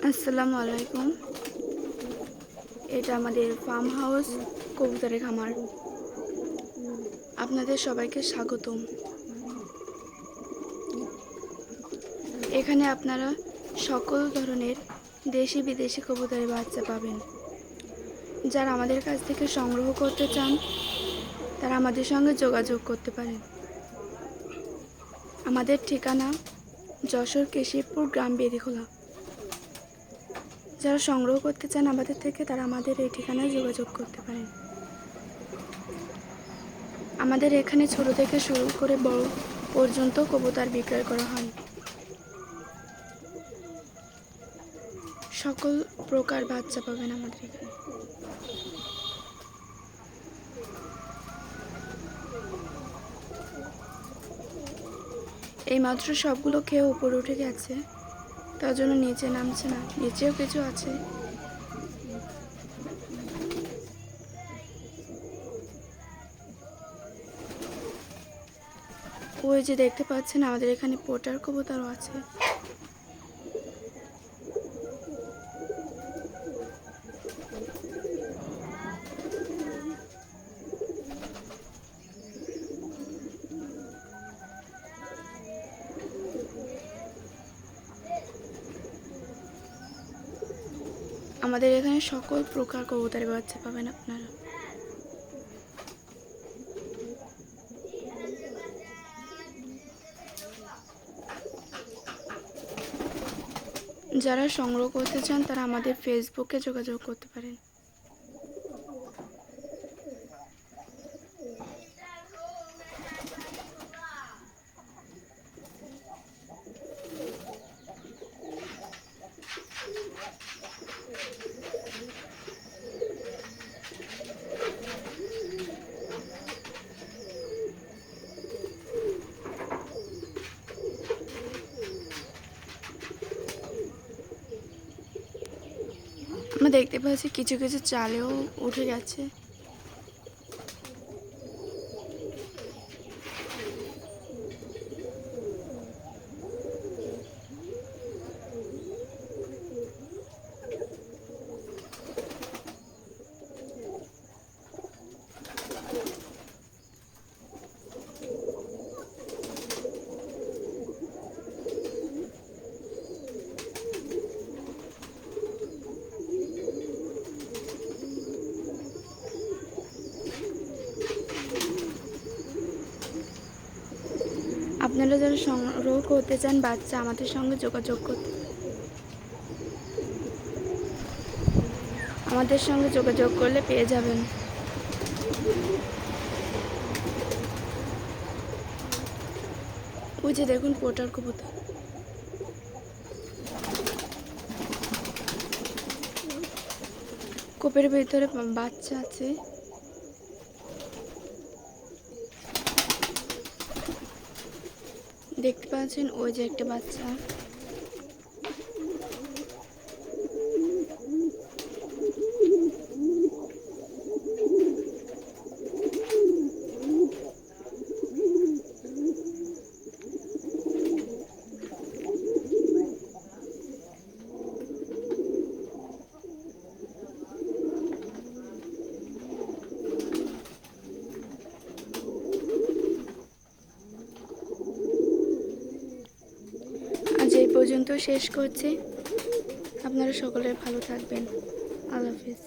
আসসালামু আলাইকুম। এটা আমাদের ফার্ম হাউস কবুতরের খামার। আপনাদের সবাইকে স্বাগতম। এখানে আপনারা সকল ধরনের দেশি বিদেশি কবুতরের বাচ্চা পাবেন। যারা আমাদের কাছ থেকে সংগ্রহ করতে চান তারা আমাদের সঙ্গে যোগাযোগ করতে পারেন। আমাদের ঠিকানা যশোর কেশিরপুর গ্রাম বেদিখোলা। যারা সংগ্রহ করতে চান আমাদের থেকে তারা আমাদের এই ঠিকানায় যোগাযোগ করতে পারেন। আমাদের এখানে ছোট থেকে শুরু করে বড় পর্যন্ত কবুতর বিক্রয় করা হয়। সকল প্রকার বাচ্চা পাবেন আমাদের এখানে। এইমাত্র সবগুলো খেয়ে উপরে উঠে গেছে, তার জন্য নিচে নামছে না। নিচেও কিছু আছে। ওই যে দেখতে পাচ্ছেন আমাদের এখানে পোটার কবুতরও আছে। আমাদের এখানে সকল প্রকার কবুতরের বাচ্চা পাবেন আপনারা। যারা সংগ্রহ করতে চান তারা আমাদের ফেসবুকে যোগাযোগ করতে পারেন। আমরা দেখতে পাচ্ছি কিছু কিছু চালেও উঠে গেছে। আপনারা যারা সংগ্রহ করতে চান বাচ্চা আমাদের সঙ্গে যোগাযোগ করতে আমাদের সঙ্গে যোগাযোগ করলে পেয়ে যাবেন। ওই যে দেখুন পোটার কবুতর। কোপের ভিতরে বাচ্চা আছে। দেখতে পাচ্ছেন ওই যে একটা বাচ্চা। আজ এই পর্যন্ত শেষ করছি। আপনারা সকলে ভালো থাকবেন। আল্লাহ হাফিজ।